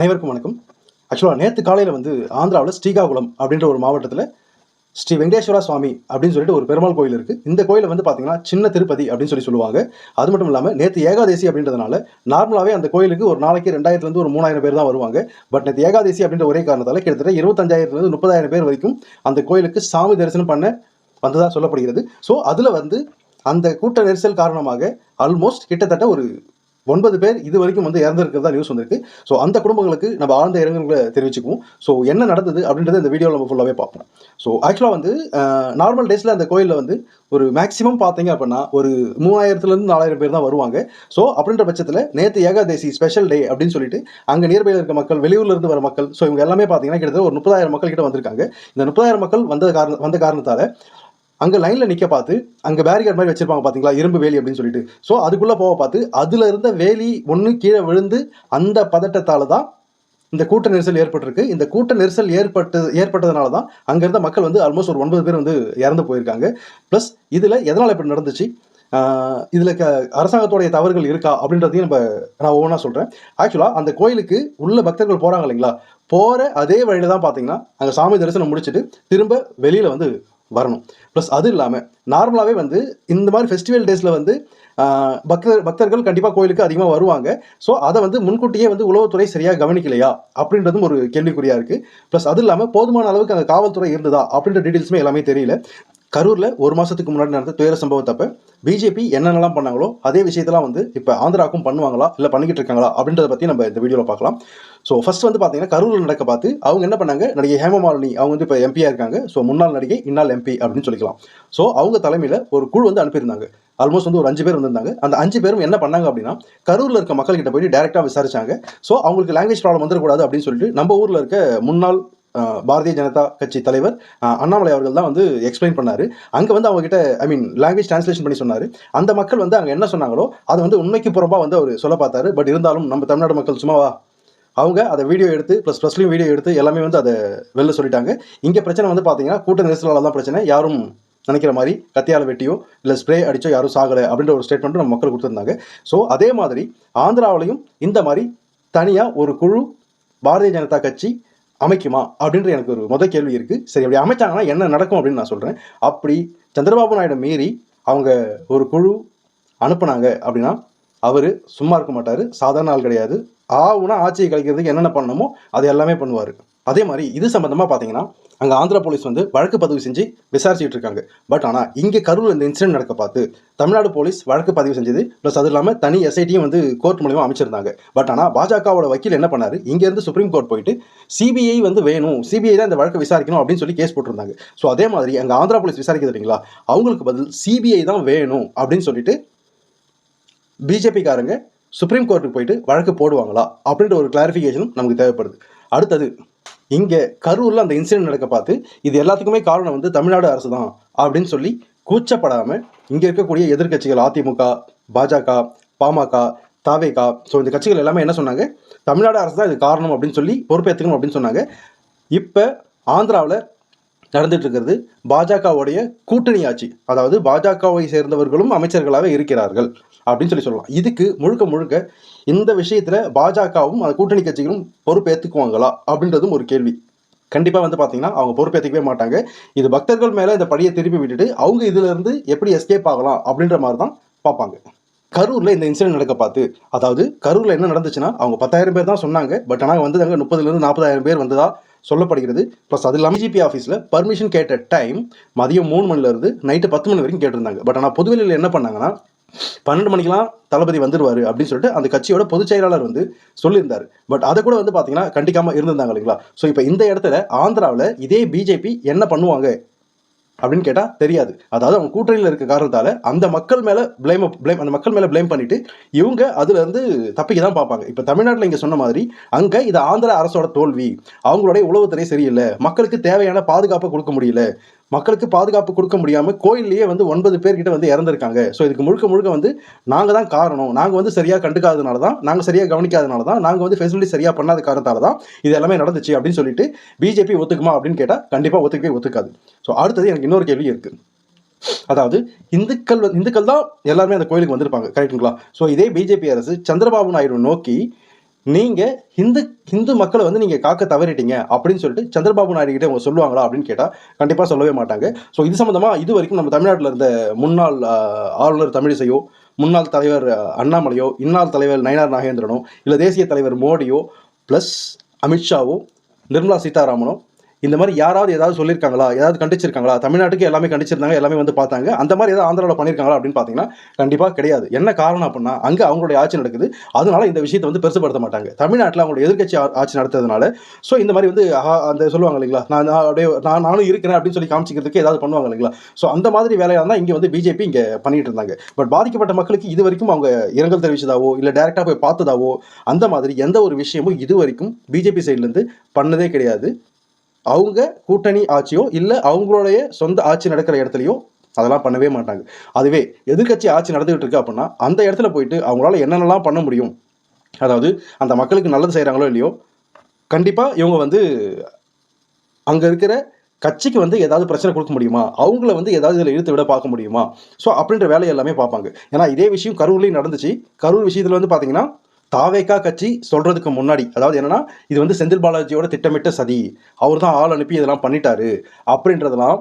அனைவருக்கும் வணக்கம். ஆக்சுவலாக நேற்று காலையில் வந்து ஆந்திராவில் ஸ்ரீகாகுளம் அப்படின்ற ஒரு மாவட்டத்தில் ஸ்ரீ வெங்கடேஸ்வர சுவாமி அப்படின்னு சொல்லிட்டு ஒரு பெருமாள் கோயில் இருக்குது. இந்த கோயிலை வந்து பார்த்தீங்கன்னா சின்ன திருப்பதி அப்படின்னு சொல்லுவாங்க. அது மட்டும் இல்லாமல் நேற்று ஏகாதேசி அப்படின்றதுனால நார்மலாகவே அந்த கோயிலுக்கு ஒரு நாளைக்கு 2000 ஒரு 3000 பேர் தான் வருவாங்க. பட் நேற்று ஏகாதேசி அப்படின்ற ஒரே காரணத்தால் கிட்டத்தட்ட 25,000 30,000 பேர் வரைக்கும் அந்த கோயிலுக்கு சாமி தரிசனம் பண்ண வந்ததாக சொல்லப்படுகிறது. ஸோ அதில் வந்து அந்த கூட்ட நெரிசல் காரணமாக ஆல்மோஸ்ட் கிட்டத்தட்ட ஒரு 9 பேர் இது வரைக்கும் வந்து இறந்துருக்கிறதா நியூஸ் வந்திருக்கு. ஸோ அந்த குடும்பங்களுக்கு நம்ம ஆழ்ந்த இரங்கல்களை தெரிவிச்சுக்குவோம். ஸோ என்ன நடந்தது அப்படின்றத இந்த வீடியோவில் நம்ம ஃபுல்லாகவே பார்ப்போம். ஸோ ஆக்சுவலாக வந்து நார்மல் டேஸில் அந்த கோயிலில் வந்து ஒரு மேக்ஸிமம் பார்த்தீங்க அப்படின்னா ஒரு 3000 4000 பேர் தான் வருவாங்க. ஸோ அப்படின்ற பட்சத்தில் நேற்று ஏகாதேசி ஸ்பெஷல் டே அப்படின்னு சொல்லிட்டு அங்கே நியர்பையில் இருக்க மக்கள், வெளியூர்ல இருந்து வர மக்கள், ஸோ இவங்க எல்லாமே பார்த்தீங்கன்னா கிட்டத்தட்ட ஒரு 30,000 மக்கள் கிட்ட வந்திருக்காங்க. இந்த 30,000 மக்கள் வந்த காரணத்தால் அங்கே லைனில் நிற்க பார்த்து அங்கே பேரிகேட் மாதிரி வச்சிருப்பாங்க பார்த்தீங்களா, இரும்பு வேலி அப்படின்னு சொல்லிட்டு. ஸோ அதுக்குள்ளே போக பார்த்து அதில் இருந்த வேலி ஒன்று கீழே விழுந்து அந்த பதட்டத்தால் தான் இந்த கூட்ட நெரிசல் ஏற்பட்டிருக்கு. இந்த கூட்ட நெரிசல் ஏற்பட்டதுனால தான் அங்கே இருந்த மக்கள் வந்து ஆல்மோஸ்ட் ஒரு 9 பேர் வந்து இறந்து போயிருக்காங்க. ப்ளஸ் இதில் எதனால் இப்படி நடந்துச்சு, இதில் அரசாங்கத்தோடைய தவறுகள் இருக்கா அப்படின்றதையும் நான் ஒவ்வொன்றா சொல்கிறேன். ஆக்சுவலாக அந்த கோயிலுக்கு உள்ள பக்தர்கள் போகிறாங்க இல்லைங்களா, போகிற அதே வழியில் தான் பார்த்தீங்கன்னா அங்கே சாமி தரிசனம் முடிச்சுட்டு திரும்ப வெளியில் வந்து வரணும். ப்ளஸ் அது இல்லாமல் நார்மலாகவே வந்து இந்த மாதிரி ஃபெஸ்டிவல் டேஸில் வந்து பக்தர்கள் கண்டிப்பாக கோயிலுக்கு அதிகமாக வருவாங்க. ஸோ அதை வந்து முன்கூட்டியே வந்து உளவுத்துறை சரியாக கவனிக்கலையா அப்படின்றதும் ஒரு கேள்விக்குறியாக இருக்குது. ப்ளஸ் அது இல்லாமல் போதுமான அளவுக்கு அங்கே காவல்துறை இருந்ததா அப்படின்ற டீட்டெயில்ஸுமே எல்லாமே தெரியல. கரூரில் ஒரு மாதத்துக்கு முன்னாடி நடந்த துயர சம்பவத்தப்ப பிஜேபி என்னென்னலாம் பண்ணாங்களோ அதே விஷயத்தெல்லாம் வந்து இப்போ ஆந்திராவுக்கும் பண்ணுவாங்களா இல்லை பண்ணிக்கிட்டு இருக்காங்களா அப்படின்றத பற்றி நம்ம இந்த வீடியோவில் பார்க்கலாம். ஸோ ஃபர்ஸ்ட் வந்து பார்த்தீங்கன்னா கரூரில் நடக்க பார்த்து அவங்க என்ன பண்ணாங்க, நடிகை ஹேமமாலினி அவங்க வந்து இப்போ எம்பியாக இருக்காங்க. ஸோ முன்னாள் நடிகை இந்நாள் எம்பி அப்படின்னு சொல்லிக்கலாம். ஸோ அவங்க தலைமையில் ஒரு குழு வந்து அனுப்பியிருந்தாங்க. ஆல்மோஸ்ட் வந்து ஒரு 5 பேர் வந்திருந்தாங்க. அந்த 5 பேரும் என்ன பண்ணாங்க அப்படின்னா கரூரில் இருக்க மக்கள்கிட்ட போயிட்டு டேரெக்டாக விசாரிச்சாங்க. ஸோ அவங்களுக்கு லாங்குவேஜ் ப்ராப்ளம் வந்துடக்கூடாது அப்படின்னு சொல்லிட்டு நம்ம ஊரில் இருக்க முன்னாள் பாரதிய ஜனதா கட்சி தலைவர் அண்ணாமலை அவர்கள் தான் வந்து எக்ஸ்பிளைன் பண்ணாரு. அங்கே வந்து அவங்க கிட்ட லாங்குவேஜ் டிரான்ஸ்லேஷன் பண்ணி சொன்னார். அந்த மக்கள் வந்து அங்கே என்ன சொன்னாங்களோ அதை வந்து உண்மைக்கு புறம்பாக வந்து அவர் சொல்ல பார்த்தாரு. பட் இருந்தாலும் நம்ம தமிழ்நாடு மக்கள் சும்மாவா, அவங்க அதை வீடியோ எடுத்து ப்ளஸ்லையும் வீடியோ எடுத்து எல்லாமே வந்து அதை வெளில சொல்லிட்டாங்க. இங்கே பிரச்சனை வந்து பார்த்தீங்கன்னா கூட்ட நெரிசலால் தான் பிரச்சனை, யாரும் நினைக்கிற மாதிரி கத்தியால் வெட்டியோ இல்லை ஸ்ப்ரே அடிச்சோ யாரும் சாகலை அப்படின்ற ஒரு ஸ்டேட்மெண்ட்டும் நம்ம மக்கள் கொடுத்துருந்தாங்க. ஸோ அதே மாதிரி ஆந்திராவிலையும் இந்த மாதிரி தனியாக ஒரு குழு பாரதிய ஜனதா கட்சி அமைக்குமா அப்படின்ற எனக்கு ஒரு முதல் கேள்வி இருக்குது. சரி, அப்படி அமைச்சாங்கன்னா என்ன நடக்கும் அப்படின்னு நான் சொல்கிறேன். அப்படி சந்திரபாபு நாயுடு மீறி அவங்க ஒரு குழு அனுப்புனாங்க அப்படின்னா அவர் சும்மா இருக்க மாட்டார், சாதாரண ஆள் கிடையாது. ஆவுனா ஆட்சியை கழிக்கிறதுக்கு என்னென்ன பண்ணணுமோ அது எல்லாமே பண்ணுவார். அதே மாதிரி இது சம்பந்தமாக பார்த்தீங்கன்னா அங்கே ஆந்திரா போலீஸ் வந்து வழக்கு பதிவு செஞ்சு விசாரிச்சுட்டு இருக்காங்க. பட் ஆனால் இங்கே கரூரில் இந்த இன்சிடென்ட் நடக்க பார்த்து தமிழ்நாடு போலீஸ் வழக்கு பதிவு செஞ்சது. ப்ளஸ் அது இல்லாமல் தனி எஸ்ஐடியும் வந்து கோர்ட் மூலியமாக அமைச்சிருந்தாங்க. பட் ஆனால் பாஜகவோட வக்கீல் என்ன பண்ணாரு, இங்கேருந்து சுப்ரீம் கோர்ட் போயிட்டு சிபிஐ வந்து வேணும், சிபிஐ தான் இந்த வழக்கு விசாரிக்கணும் அப்படின்னு சொல்லி கேஸ் போட்டிருந்தாங்க. ஸோ அதே மாதிரி அங்கே ஆந்திரா போலீஸ் விசாரிக்கிறது இல்லைங்களா, அவங்களுக்கு பதில் சிபிஐ தான் வேணும் அப்படின்னு சொல்லிட்டு பிஜேபிக்காரங்க சுப்ரீம் கோர்ட்டுக்கு போயிட்டு வழக்கு போடுவாங்களா அப்படின்ற ஒரு கிளாரிஃபிகேஷனும் நமக்கு தேவைப்படுது. அடுத்தது இங்கே கரூரில் அந்த இன்சிடென்ட் நடக்க பார்த்து இது எல்லாத்துக்குமே காரணம் வந்து தமிழ்நாடு அரசு தான் அப்படின்னு சொல்லி கூச்சப்படாமல் இங்கே இருக்கக்கூடிய எதிர்கட்சிகள் அதிமுக, பாஜக, பாமக, தாவேகா, ஸோ இந்த கட்சிகள் எல்லாமே என்ன சொன்னாங்க, தமிழ்நாடு அரசு தான் இது காரணம் அப்படின்னு சொல்லி பொறுப்பேற்றுக்கணும் அப்படின்னு சொன்னாங்க. இப்போ ஆந்திராவில் நடந்துட்டு இருக்கிறது பாஜகவுடைய கூட்டணி ஆட்சி, அதாவது பாஜகவை சேர்ந்தவர்களும் அமைச்சர்களாக இருக்கிறார்கள் அப்படின்னு சொல்லலாம். இதுக்கு முழுக்க இந்த விஷயத்துல பாஜகவும் அந்த கூட்டணி கட்சிகளும் பொறுப்பேற்றுக்குவாங்களா அப்படின்றதும் ஒரு கேள்வி. கண்டிப்பாக வந்து பார்த்தீங்கன்னா அவங்க பொறுப்பேற்றுக்கவே மாட்டாங்க. இது பக்தர்கள் மேலே இந்த படியை திருப்பி விட்டுட்டு அவங்க இதுல இருந்து எப்படி எஸ்கேப் ஆகலாம் அப்படின்ற மாதிரி தான் பார்ப்பாங்க. கரூரில் இந்த இன்சிடென்ட் நடக்க பார்த்து, அதாவது கரூரில் என்ன நடந்துச்சுன்னா அவங்க 10,000 பேர் தான் சொன்னாங்க. பட் ஆனால் வந்ததாங்க 30,000 40,000 பேர் வந்ததா சொல்லப்படுகிறது. ப்ளஸ் அது இல்லாமல் பிஜேபி ஆஃபீஸில் பர்மிஷன் கேட்ட டைம் மதியம் 3 மணிலேருந்து நைட்டு 10 மணி வரைக்கும் கேட்டிருந்தாங்க. பட் ஆனால் பொதுவெளியில் என்ன பண்ணாங்கன்னா 12 மணிக்கெலாம் தளபதி வந்துடுவார் அப்படின்னு சொல்லிட்டு அந்த கட்சியோட பொதுச் செயலாளர் வந்து சொல்லியிருந்தார். பட் அதை கூட வந்து பார்த்தீங்கன்னா கண்டிக்காமல் இருந்திருந்தாங்க இல்லைங்களா. ஸோ இப்போ இந்த இடத்துல ஆந்திராவில் இதே பிஜேபி என்ன பண்ணுவாங்க அப்படின்னு கேட்டால் தெரியாது. அதாவது அவங்க கூட்டணியில் இருக்க காரணத்தால் அந்த மக்கள் மேலே அந்த மக்கள் மேலே பிளேம் பண்ணிட்டு இவங்க அதுல இருந்து தப்பிக்க தான் பார்ப்பாங்க. இப்போ தமிழ்நாட்டில் இங்கே சொன்ன மாதிரி அங்கே இது ஆந்திரா அரசோட தோல்வி, அவங்களுடைய உளவுத்துறை சரியில்லை, மக்களுக்கு தேவையான பாதுகாப்பை கொடுக்க முடியல, மக்களுக்கு பாதுகாப்பு கொடுக்க முடியாமல் கோயிலேயே வந்து 9 பேர்கிட்ட வந்து இறந்துருக்காங்க. ஸோ இதுக்கு முழுக்க வந்து நாங்கள் தான் காரணம், நாங்கள் வந்து சரியாக கண்டுக்காதனால தான், நாங்கள் சரியாக கவனிக்காதனால தான், நாங்கள் வந்து ஃபெசிலிட்டி சரியாக பண்ணாத காரணத்தால தான் இது எல்லாமே நடந்துச்சு அப்படின்னு சொல்லிட்டு பிஜேபி ஒத்துக்குமா அப்படின்னு கேட்டால் கண்டிப்பாக ஒத்துக்காது. ஸோ அடுத்தது எனக்கு இன்னொரு கேள்வி இருக்குது. அதாவது இந்துக்கள் தான் எல்லாருமே அந்த கோயிலுக்கு வந்திருப்பாங்க, கரெக்டுங்களா. ஸோ இதே பிஜேபி அரசு சந்திரபாபு நாயுடு நோக்கி நீங்கள் ஹிந்து மக்களை வந்து நீங்கள் காக்க தவறிட்டீங்க அப்படின்னு சொல்லிட்டு சந்திரபாபு நாயுடு கிட்ட அவங்க சொல்லுவாங்களா அப்படின்னு கேட்டால் கண்டிப்பாக சொல்லவே மாட்டாங்க. ஸோ இது சம்மந்தமாக இது வரைக்கும் நம்ம தமிழ்நாட்டில் இருந்த முன்னாள் ஆளுநர் தமிழிசையோ, முன்னாள் தலைவர் அண்ணாமலையோ, இன்னாள் தலைவர் நயினார் நாகேந்திரனோ, இல்லை தேசிய தலைவர் மோடியோ, ப்ளஸ் அமித்ஷாவோ, நிர்மலா சீதாராமனோ, இந்த மாதிரி யாராவது ஏதாவது சொல்லியிருக்காங்களா, ஏதாவது கண்டிச்சிருக்காங்களா? தமிழ்நாட்டுக்கு எல்லாமே கண்டிச்சிருந்தாங்க, எல்லாமே வந்து பார்த்தாங்க. அந்த மாதிரி ஏதாவது ஆந்திராவில் பண்ணியிருக்காங்களா அப்படின்னு பார்த்தீங்கன்னா கண்டிப்பாக கிடையாது. என்ன காரணம் அப்படின்னா அங்கே அவங்களுடைய ஆட்சி நடக்குது, அதனால இந்த விஷயத்தை வந்து பெருசுப்படுத்த மாட்டாங்க. தமிழ்நாட்டில் அவங்களுடைய எதிர்க்கட்சி ஆட்சி நடத்துறதுனால ஸோ இந்த மாதிரி வந்து அந்த சொல்லுவாங்க இல்லைங்களா, நானும் இருக்கிறேன் அப்படின்னு சொல்லி காமிச்சிக்கிறதுக்கு ஏதாவது பண்ணுவாங்க இல்லைங்களா? ஸோ அந்த மாதிரி வேலையாக தான் இங்கே வந்து பிஜேபி இங்கே பண்ணிட்டு இருந்தாங்க. பட் பாதிக்கப்பட்ட மக்களுக்கு இது வரைக்கும் அவங்க இரங்கல் தெரிவிச்சதாவோ இல்லை டைரெக்டாக போய் பார்த்ததாவோ அந்த மாதிரி எந்த ஒரு விஷயமும் இது வரைக்கும் பிஜேபி சைட்லேருந்து பண்ணதே கிடையாது. அவங்க கூட்டணி ஆட்சியோ இல்லை அவங்களுடைய சொந்த ஆட்சி நடக்கிற இடத்துலையோ அதெல்லாம் பண்ணவே மாட்டாங்க. அதுவே எதிர்க்கட்சி ஆட்சி நடந்துகிட்டு இருக்கு அப்படின்னா அந்த இடத்துல போயிட்டு அவங்களால என்னென்னலாம் பண்ண முடியும், அதாவது அந்த மக்களுக்கு நல்லது செய்கிறாங்களோ இல்லையோ, கண்டிப்பாக இவங்க வந்து அங்கே இருக்கிற கட்சிக்கு வந்து ஏதாவது பிரச்சனை கொடுக்க முடியுமா, அவங்கள வந்து ஏதாவது இதில் இழுத்து விட பார்க்க முடியுமா, ஸோ அப்படின்ற வேலையை எல்லாமே பார்ப்பாங்க. ஏன்னா இதே விஷயம் கரூர்லேயும் நடந்துச்சு. கரூர் விஷயத்தில் வந்து பார்த்தீங்கன்னா தாவேகா கட்சி சொல்றதுக்கு முன்னாடி, அதாவது என்னன்னா இது வந்து செந்தில் பாலாஜியோட திட்டமிட்ட சதி, அவர் தான் ஆள் அனுப்பி இதெல்லாம் பண்ணிட்டாரு அப்படின்றதெல்லாம்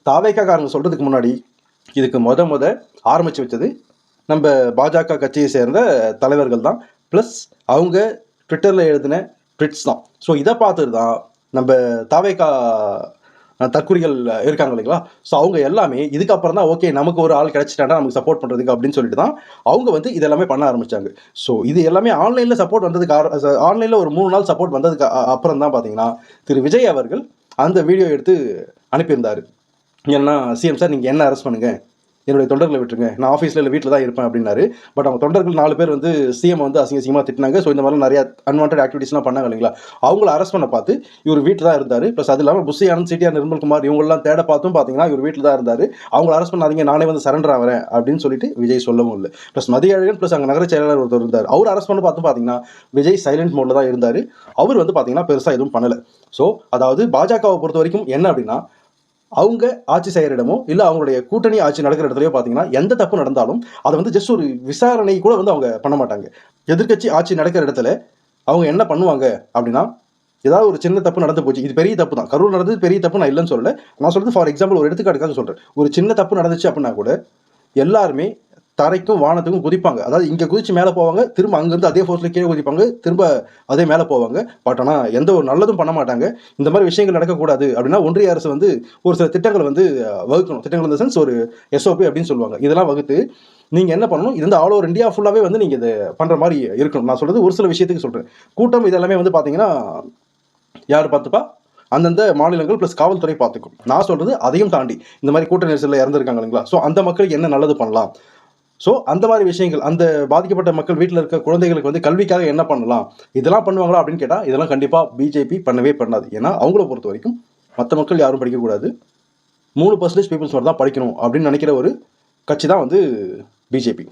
தாவேகா காரங்க சொல்றதுக்கு முன்னாடி இதுக்கு முத ஆரம்பிச்சு வச்சது நம்ம பாஜக கட்சியை சேர்ந்த தலைவர்கள் தான், ப்ளஸ் அவங்க ட்விட்டரில் எழுதின ட்விட்ஸ் தான். ஸோ இதை பார்த்துட்டு தான் நம்ம தாவேகா தற்குறிகள் இருக்காங்க இல்லைங்களா, ஸோ அவங்க எல்லாமே இதுக்கப்புறம் தான் ஓகே நமக்கு ஒரு ஆள் கிடைச்சிட்டாண்டா நமக்கு சப்போர்ட் பண்ணுறதுக்கு அப்படின்னு சொல்லிட்டு தான் அவங்க வந்து இது எல்லாமே பண்ண ஆரம்பிச்சாங்க. ஸோ இது எல்லாமே ஆன்லைனில் சப்போர்ட் வந்ததுக்கு ஆன்லைனில் ஒரு 3 நாள் சப்போர்ட் வந்ததுக்கு அப்புறம் தான் பார்த்தீங்கன்னா திரு விஜய் அவர்கள் அந்த வீடியோ எடுத்து அனுப்பியிருந்தார். ஏன்னா சிஎம் சார் நீங்கள் என்ன அரெஸ்ட் பண்ணுங்கள், என்னுடைய தொண்டர்களை விட்டுருங்க, நான் ஆஃபீஸில் இல்லை வீட்டில் தான் இருப்பேன் அப்படின்னாரு. பட் அவங்க தொண்டர்கள் 4 பேர் வந்து சிஎம் வந்து அசிங்கமாக திட்டினாங்க. ஸோ இந்த மாதிரி நிறையா அன்வான்ட் ஆக்டிவிட்டிஸ்லாம் பண்ணாங்க இல்லைங்களா, அவங்கள அரெஸ்ட் பண்ண பார்த்து இவர் வீட்டில் தான் இருந்தார். ப்ளஸ் அது இல்லாமல் புஷி ஆனந்த், சிடிஆர் நிர்மல்குமார் இவங்கெல்லாம் தேட பார்த்தும் பார்த்தீங்கன்னா இவர் வீட்டில் தான் இருந்தார். அவங்கள அரெஸ்ட் பண்ணாதீங்க, நானே வந்து சரண்டர் ஆகிறேன் அப்படின்னு சொல்லிட்டு விஜய் சொல்லவும் இல்லை. ப்ளஸ் மதியழகன் ப்ளஸ் அங்கே நகர செயலாளர் ஒருத்தர் இருந்தார், அவர் அரெஸ்ட் பண்ண பார்த்தும் பார்த்தீங்கன்னா விஜய் சைலண்ட் மோடில் தான் இருந்தார். அவர் வந்து பார்த்தீங்கன்னா பெருசாக எதுவும் பண்ணலை. ஸோ அதாவது பாஜகவை பொறுத்த வரைக்கும் என்ன அப்படின்னா அவங்க ஆட்சி செய்கிற இடமோ இல்லை அவங்களுடைய கூட்டணி ஆட்சி நடக்கிற இடத்துலையோ பார்த்தீங்கன்னா எந்த தப்பு நடந்தாலும் அதை வந்து ஜஸ்ட் ஒரு விசாரணை கூட வந்து அவங்க பண்ண மாட்டாங்க. எதிர்க்கட்சி ஆட்சி நடக்கிற இடத்துல அவங்க என்ன பண்ணுவாங்க அப்படின்னா, ஏதாவது ஒரு சின்ன தப்பு நடந்து போச்சு, இது பெரிய தப்பு தான், கரூர் நடந்தது பெரிய தப்பு நான் இல்லைன்னு சொல்லலை, நான் சொல்கிறது ஃபார் எக்ஸாம்பிள் ஒரு எடுத்துக்காட்டுக்காக சொல்கிறேன். ஒரு சின்ன தப்பு நடந்துச்சு அப்படின்னா கூட எல்லாருமே தரைக்கும் வானத்துக்கும் குதிப்பாங்க. அதாவது இங்கே குதிச்சு மேலே போவாங்க, திரும்ப அங்கேருந்து அதே ஃபோர்ஸில் கீழே குதிப்பாங்க, திரும்ப அதே மேலே போவாங்க. பட் ஆனால் எந்த ஒரு நல்லதும் பண்ண மாட்டாங்க. இந்த மாதிரி விஷயங்கள் நடக்கக்கூடாது அப்படின்னா ஒன்றிய அரசு வந்து ஒரு சில திட்டங்களை வந்து வகுக்கணும். திட்டங்கள் இந்த சென்ஸ் ஒரு எஸ்ஓபி அப்படின்னு சொல்லுவாங்க. இதெல்லாம் வகுத்து நீங்கள் என்ன பண்ணணும், இது வந்து ஆல் ஓவர் இந்தியா ஃபுல்லாகவே வந்து நீங்கள் இதை பண்ணுற மாதிரி இருக்கணும். நான் சொல்கிறது ஒரு சில விஷயத்துக்கு சொல்கிறேன். கூட்டம் இதெல்லாமே வந்து பார்த்தீங்கன்னா யார் பார்த்துப்பா, அந்தந்த மாநிலங்கள் ப்ளஸ் காவல்துறை பார்த்துக்கும். நான் சொல்கிறது அதையும் தாண்டி இந்த மாதிரி கூட்ட நெரிசலில் இறந்துருக்காங்க இல்லைங்களா, ஸோ அந்த மக்களுக்கு என்ன நல்லது பண்ணலாம், ஸோ அந்த மாதிரி விஷயங்கள், அந்த பாதிக்கப்பட்ட மக்கள் வீட்டில் இருக்க குழந்தைகளுக்கு வந்து கல்விக்காக என்ன பண்ணலாம், இதெல்லாம் பண்ணுவாங்களா அப்படின்னு கேட்டால் இதெல்லாம் கண்டிப்பாக பிஜேபி பண்ணவே பண்ணாது. ஏன்னா அவங்கள பொறுத்த வரைக்கும் மற்ற மக்கள் யாரும் படிக்கக்கூடாது, 3% பீப்புள்ஸ் மட்டும் தான் படிக்கணும் அப்படின்னு நினைக்கிற ஒரு கட்சி தான் வந்து பிஜேபி.